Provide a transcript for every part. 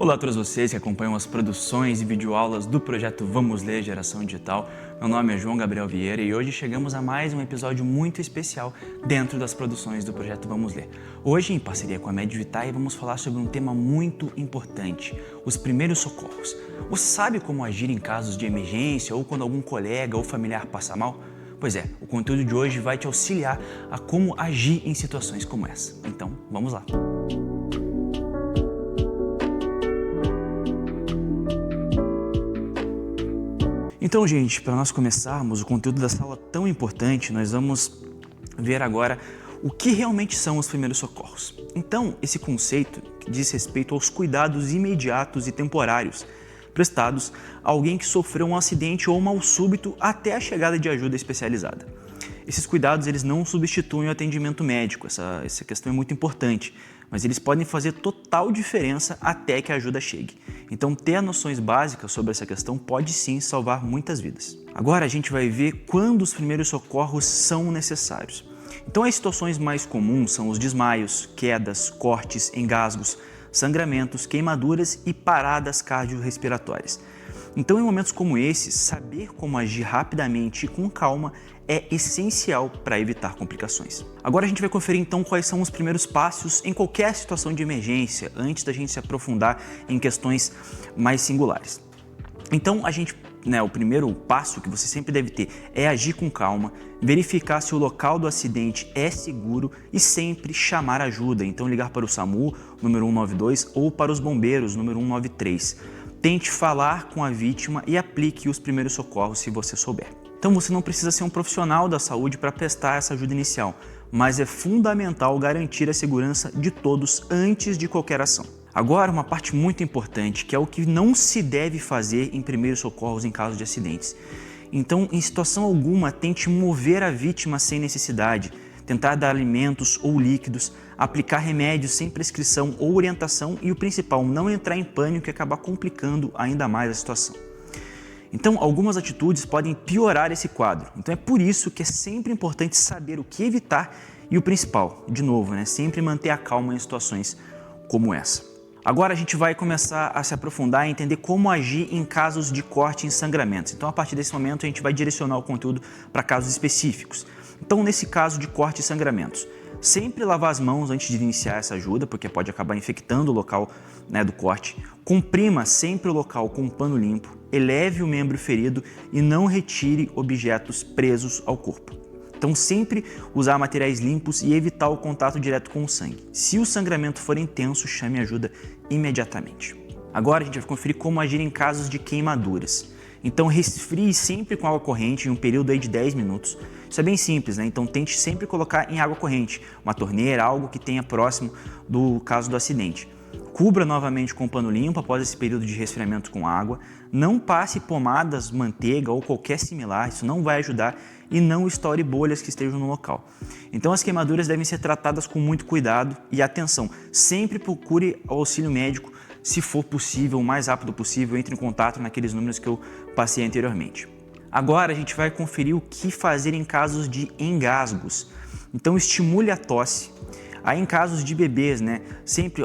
Olá a todos vocês que acompanham as produções e videoaulas do projeto Vamos Ler Geração Digital. Meu nome é João Gabriel Vieira e hoje chegamos a mais um episódio muito especial dentro das produções do projeto Vamos Ler. Hoje, em parceria com a Medvitae, vamos falar sobre um tema muito importante, os primeiros socorros. Você sabe como agir em casos de emergência ou quando algum colega ou familiar passa mal? Pois é, o conteúdo de hoje vai te auxiliar a como agir em situações como essa. Então, vamos lá! Então, gente, para nós começarmos o conteúdo dessa aula tão importante, nós vamos ver agora o que realmente são os primeiros socorros. Então, esse conceito diz respeito aos cuidados imediatos e temporários prestados a alguém que sofreu um acidente ou um mal súbito até a chegada de ajuda especializada. Esses cuidados eles não substituem o atendimento médico, essa questão é muito importante, mas eles podem fazer total diferença até que a ajuda chegue. Então, ter noções básicas sobre essa questão pode sim salvar muitas vidas. Agora a gente vai ver quando os primeiros socorros são necessários. Então, as situações mais comuns são os desmaios, quedas, cortes, engasgos, sangramentos, queimaduras e paradas cardiorrespiratórias. Então, em momentos como esses, saber como agir rapidamente e com calma é essencial para evitar complicações. Agora a gente vai conferir então quais são os primeiros passos em qualquer situação de emergência, antes da gente se aprofundar em questões mais singulares. Então, o primeiro passo que você sempre deve ter é agir com calma, verificar se o local do acidente é seguro e sempre chamar ajuda. Então, ligar para o SAMU, número 192, ou para os bombeiros, número 193. Tente falar com a vítima e aplique os primeiros socorros se você souber. Então você não precisa ser um profissional da saúde para prestar essa ajuda inicial, mas é fundamental garantir a segurança de todos antes de qualquer ação. Agora, uma parte muito importante, que é o que não se deve fazer em primeiros socorros em caso de acidentes. Então, em situação alguma, tente mover a vítima sem necessidade, tentar dar alimentos ou líquidos, aplicar remédios sem prescrição ou orientação e o principal, não entrar em pânico e acabar complicando ainda mais a situação. Então, algumas atitudes podem piorar esse quadro. Então, é por isso que é sempre importante saber o que evitar e o principal, de novo, sempre manter a calma em situações como essa. Agora a gente vai começar a se aprofundar e entender como agir em casos de corte e sangramentos. Então, a partir desse momento, a gente vai direcionar o conteúdo para casos específicos. Então, nesse caso de corte e sangramentos, sempre lavar as mãos antes de iniciar essa ajuda, porque pode acabar infectando o local do corte. Comprima sempre o local com um pano limpo, eleve o membro ferido e não retire objetos presos ao corpo. Então, sempre usar materiais limpos e evitar o contato direto com o sangue. Se o sangramento for intenso, chame ajuda imediatamente. Agora a gente vai conferir como agir em casos de queimaduras. Então, resfrie sempre com água corrente em um período de 10 minutos. Isso é bem simples, Então, tente sempre colocar em água corrente, uma torneira, algo que tenha próximo do caso do acidente. Cubra novamente com pano limpo após esse período de resfriamento com água. Não passe pomadas, manteiga ou qualquer similar, isso não vai ajudar e não estoure bolhas que estejam no local. Então, as queimaduras devem ser tratadas com muito cuidado e atenção. Sempre procure o auxílio médico, se for possível, o mais rápido possível, entre em contato naqueles números que eu passei anteriormente. Agora a gente vai conferir o que fazer em casos de engasgos. Então, estimule a tosse. Aí em casos de bebês, sempre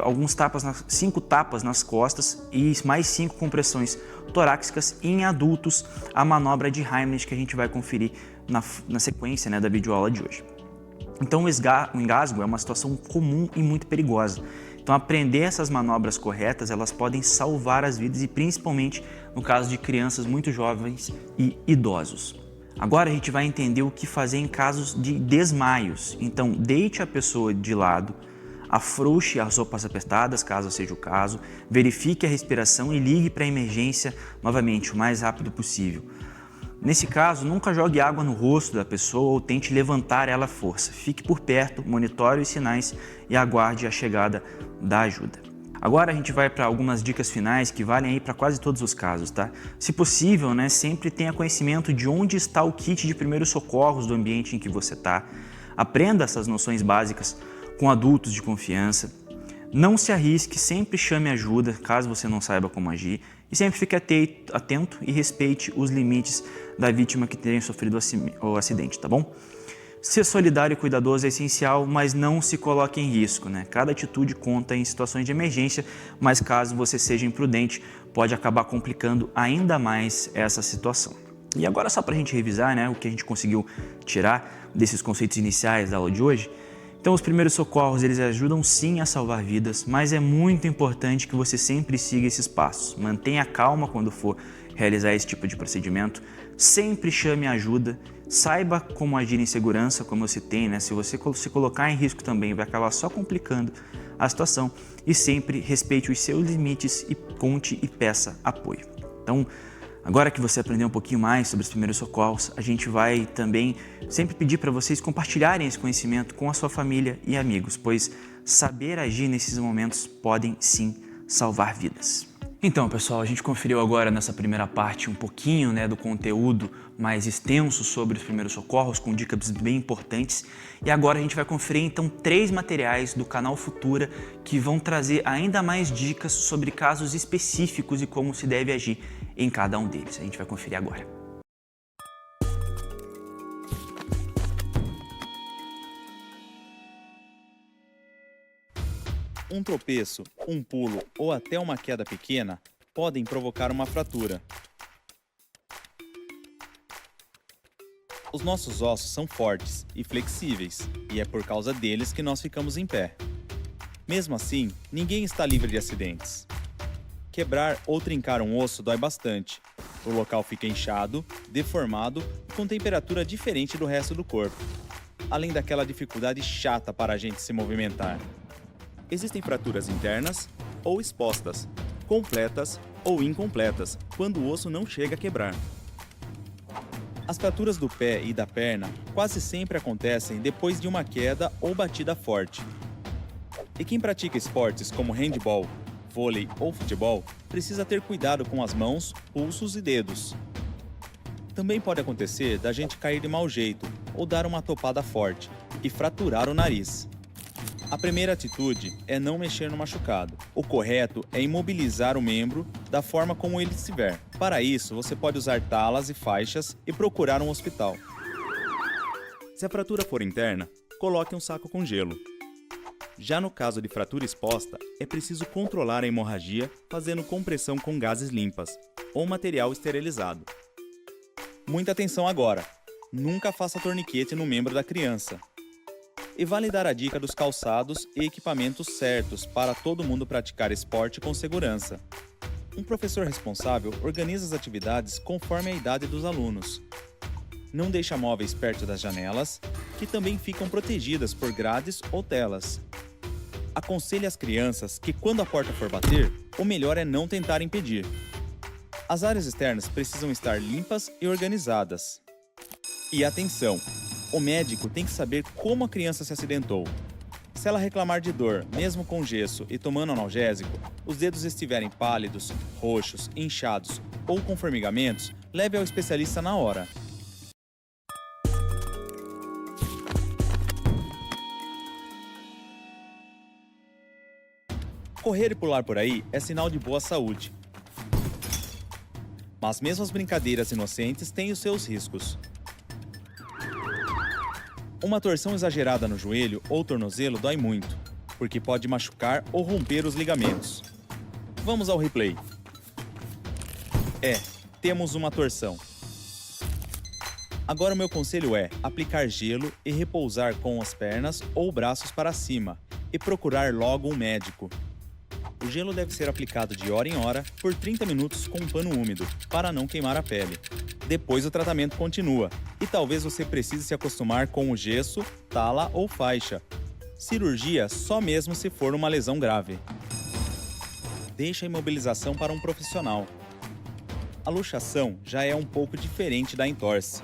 5 tapas nas costas e mais 5 compressões torácicas. E em adultos, a manobra de Heimlich que a gente vai conferir na sequência da videoaula de hoje. Então o engasgo é uma situação comum e muito perigosa. Então aprender essas manobras corretas, elas podem salvar as vidas e principalmente no caso de crianças muito jovens e idosos. Agora a gente vai entender o que fazer em casos de desmaios. Então, deite a pessoa de lado, afrouxe as roupas apertadas, caso seja o caso, verifique a respiração e ligue para a emergência novamente, o mais rápido possível. Nesse caso, nunca jogue água no rosto da pessoa ou tente levantar ela à força. Fique por perto, monitore os sinais e aguarde a chegada da ajuda. Agora a gente vai para algumas dicas finais que valem aí para quase todos os casos, Se possível, sempre tenha conhecimento de onde está o kit de primeiros socorros do ambiente em que você está. Aprenda essas noções básicas com adultos de confiança. Não se arrisque, sempre chame ajuda caso você não saiba como agir e sempre fique atento e respeite os limites da vítima que tenha sofrido o acidente, tá bom? Ser solidário e cuidadoso é essencial, mas não se coloque em risco, né? Cada atitude conta em situações de emergência, mas caso você seja imprudente, pode acabar complicando ainda mais essa situação. E agora, só para a gente revisar, né, o que a gente conseguiu tirar desses conceitos iniciais da aula de hoje. Então, os primeiros socorros, eles ajudam sim a salvar vidas, mas é muito importante que você sempre siga esses passos. Mantenha calma quando for realizar esse tipo de procedimento, sempre chame ajuda, saiba como agir em segurança, como eu citei, né? Se você se colocar em risco também, vai acabar só complicando a situação, e sempre respeite os seus limites e conte e peça apoio. Então, agora que você aprendeu um pouquinho mais sobre os primeiros socorros, a gente vai também sempre pedir para vocês compartilharem esse conhecimento com a sua família e amigos, pois saber agir nesses momentos podem sim salvar vidas. Então, pessoal, a gente conferiu agora nessa primeira parte um pouquinho, né, do conteúdo mais extenso sobre os primeiros socorros, com dicas bem importantes. E agora a gente vai conferir então 3 materiais do canal Futura que vão trazer ainda mais dicas sobre casos específicos e como se deve agir em cada um deles. A gente vai conferir agora. Um tropeço, um pulo ou até uma queda pequena podem provocar uma fratura. Os nossos ossos são fortes e flexíveis, e é por causa deles que nós ficamos em pé. Mesmo assim, ninguém está livre de acidentes. Quebrar ou trincar um osso dói bastante. O local fica inchado, deformado e com temperatura diferente do resto do corpo, além daquela dificuldade chata para a gente se movimentar. Existem fraturas internas ou expostas, completas ou incompletas, quando o osso não chega a quebrar. As fraturas do pé e da perna quase sempre acontecem depois de uma queda ou batida forte. E quem pratica esportes como handball, vôlei ou futebol precisa ter cuidado com as mãos, pulsos e dedos. Também pode acontecer da gente cair de mau jeito ou dar uma topada forte e fraturar o nariz. A primeira atitude é não mexer no machucado. O correto é imobilizar o membro da forma como ele estiver. Para isso, você pode usar talas e faixas e procurar um hospital. Se a fratura for interna, coloque um saco com gelo. Já no caso de fratura exposta, é preciso controlar a hemorragia fazendo compressão com gases limpas ou material esterilizado. Muita atenção agora! Nunca faça torniquete no membro da criança. E vale dar a dica dos calçados e equipamentos certos para todo mundo praticar esporte com segurança. Um professor responsável organiza as atividades conforme a idade dos alunos. Não deixa móveis perto das janelas, que também ficam protegidas por grades ou telas. Aconselhe as crianças que, quando a porta for bater, o melhor é não tentar impedir. As áreas externas precisam estar limpas e organizadas. E atenção! O médico tem que saber como a criança se acidentou. Se ela reclamar de dor, mesmo com gesso e tomando analgésico, os dedos estiverem pálidos, roxos, inchados ou com formigamentos, leve ao especialista na hora. Correr e pular por aí é sinal de boa saúde. Mas mesmo as brincadeiras inocentes têm os seus riscos. Uma torção exagerada no joelho ou tornozelo dói muito, porque pode machucar ou romper os ligamentos. Vamos ao replay. Temos uma torção. Agora o meu conselho é aplicar gelo e repousar com as pernas ou braços para cima e procurar logo um médico. O gelo deve ser aplicado de hora em hora por 30 minutos com um pano úmido, para não queimar a pele. Depois o tratamento continua, e talvez você precise se acostumar com o gesso, tala ou faixa. Cirurgia só mesmo se for uma lesão grave. Deixe a imobilização para um profissional. A luxação já é um pouco diferente da entorse.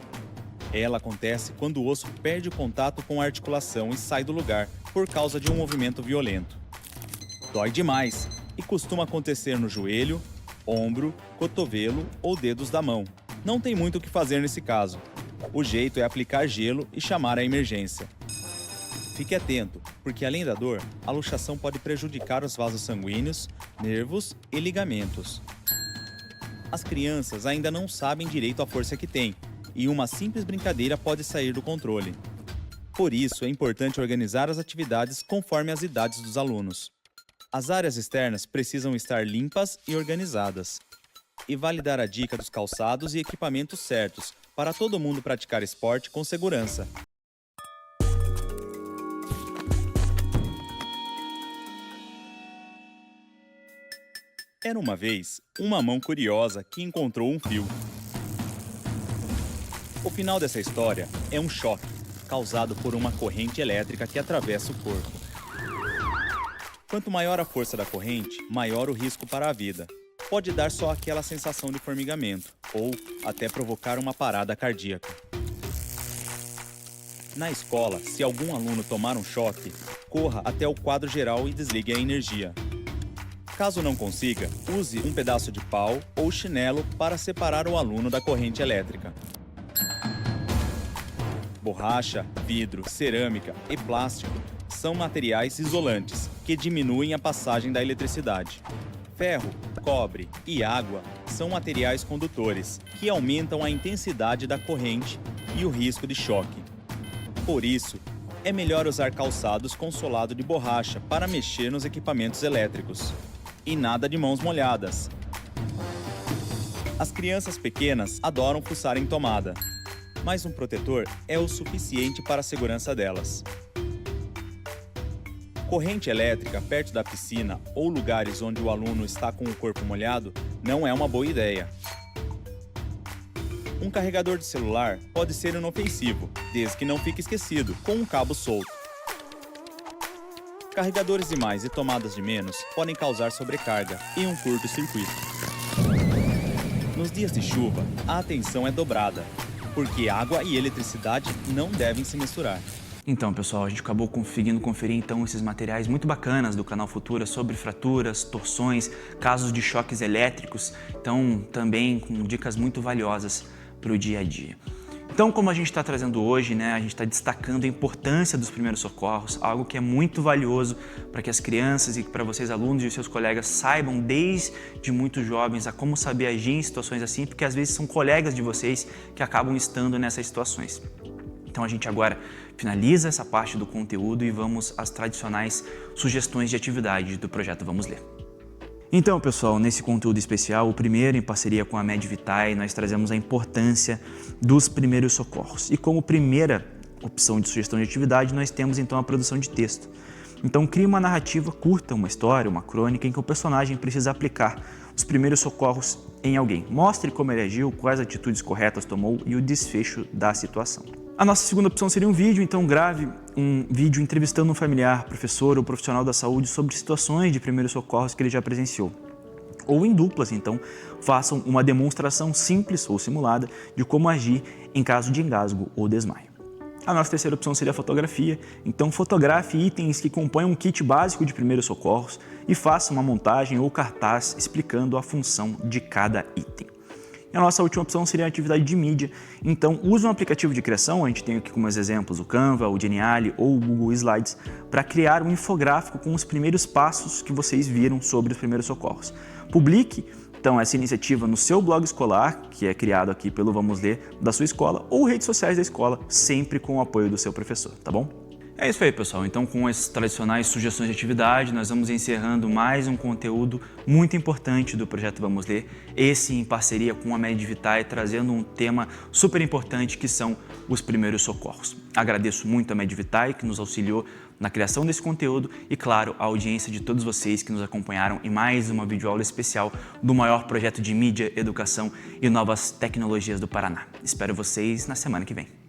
Ela acontece quando o osso perde o contato com a articulação e sai do lugar por causa de um movimento violento. Dói demais e costuma acontecer no joelho, ombro, cotovelo ou dedos da mão. Não tem muito o que fazer nesse caso. O jeito é aplicar gelo e chamar a emergência. Fique atento, porque além da dor, a luxação pode prejudicar os vasos sanguíneos, nervos e ligamentos. As crianças ainda não sabem direito a força que têm, e uma simples brincadeira pode sair do controle. Por isso, é importante organizar as atividades conforme as idades dos alunos. As áreas externas precisam estar limpas e organizadas. E vale dar a dica dos calçados e equipamentos certos para todo mundo praticar esporte com segurança. Era uma vez uma mão curiosa que encontrou um fio. O final dessa história é um choque causado por uma corrente elétrica que atravessa o corpo. Quanto maior a força da corrente, maior o risco para a vida. Pode dar só aquela sensação de formigamento, ou até provocar uma parada cardíaca. Na escola, se algum aluno tomar um choque, corra até o quadro geral e desligue a energia. Caso não consiga, use um pedaço de pau ou chinelo para separar o aluno da corrente elétrica. Borracha, vidro, cerâmica e plástico são materiais isolantes que diminuem a passagem da eletricidade. Ferro, cobre e água são materiais condutores que aumentam a intensidade da corrente e o risco de choque. Por isso, é melhor usar calçados com solado de borracha para mexer nos equipamentos elétricos. E nada de mãos molhadas. As crianças pequenas adoram fuçar em tomada, mas um protetor é o suficiente para a segurança delas. Corrente elétrica perto da piscina ou lugares onde o aluno está com o corpo molhado não é uma boa ideia. Um carregador de celular pode ser inofensivo, desde que não fique esquecido, com um cabo solto. Carregadores demais e tomadas de menos podem causar sobrecarga e um curto-circuito. Nos dias de chuva, a atenção é dobrada, porque água e eletricidade não devem se misturar. Então, pessoal, a gente acabou conseguindo conferir então esses materiais muito bacanas do canal Futura sobre fraturas, torções, casos de choques elétricos, então também com dicas muito valiosas para o dia a dia. Então, como a gente está trazendo hoje, né, a gente está destacando a importância dos primeiros socorros, algo que é muito valioso para que as crianças e para vocês alunos e seus colegas saibam desde muito jovens a como saber agir em situações assim, porque às vezes são colegas de vocês que acabam estando nessas situações. Então a gente agora finaliza essa parte do conteúdo e vamos às tradicionais sugestões de atividade do projeto Vamos Ler. Então, pessoal, nesse conteúdo especial, o primeiro em parceria com a Medvitae, nós trazemos a importância dos primeiros socorros. E como primeira opção de sugestão de atividade, nós temos então a produção de texto. Então, crie uma narrativa curta, uma história, uma crônica, em que o personagem precisa aplicar os primeiros socorros em alguém. Mostre como ele agiu, quais atitudes corretas tomou e o desfecho da situação. A nossa segunda opção seria um vídeo, então grave um vídeo entrevistando um familiar, professor ou profissional da saúde sobre situações de primeiros socorros que ele já presenciou. Ou em duplas, então, façam uma demonstração simples ou simulada de como agir em caso de engasgo ou desmaio. A nossa terceira opção seria a fotografia, então fotografe itens que compõem um kit básico de primeiros socorros e faça uma montagem ou cartaz explicando a função de cada item. E a nossa última opção seria a atividade de mídia, então use um aplicativo de criação, a gente tem aqui como exemplos o Canva, o Geniali ou o Google Slides, para criar um infográfico com os primeiros passos que vocês viram sobre os primeiros socorros. Publique então essa iniciativa no seu blog escolar, que é criado aqui pelo Vamos Ler da sua escola, ou redes sociais da escola, sempre com o apoio do seu professor, tá bom? É isso aí, pessoal. Então, com as tradicionais sugestões de atividade, nós vamos encerrando mais um conteúdo muito importante do projeto Vamos Ler, esse em parceria com a Medvitae, trazendo um tema super importante que são os primeiros socorros. Agradeço muito a Medvitae, que nos auxiliou na criação desse conteúdo e, claro, a audiência de todos vocês que nos acompanharam em mais uma videoaula especial do maior projeto de mídia, educação e novas tecnologias do Paraná. Espero vocês na semana que vem.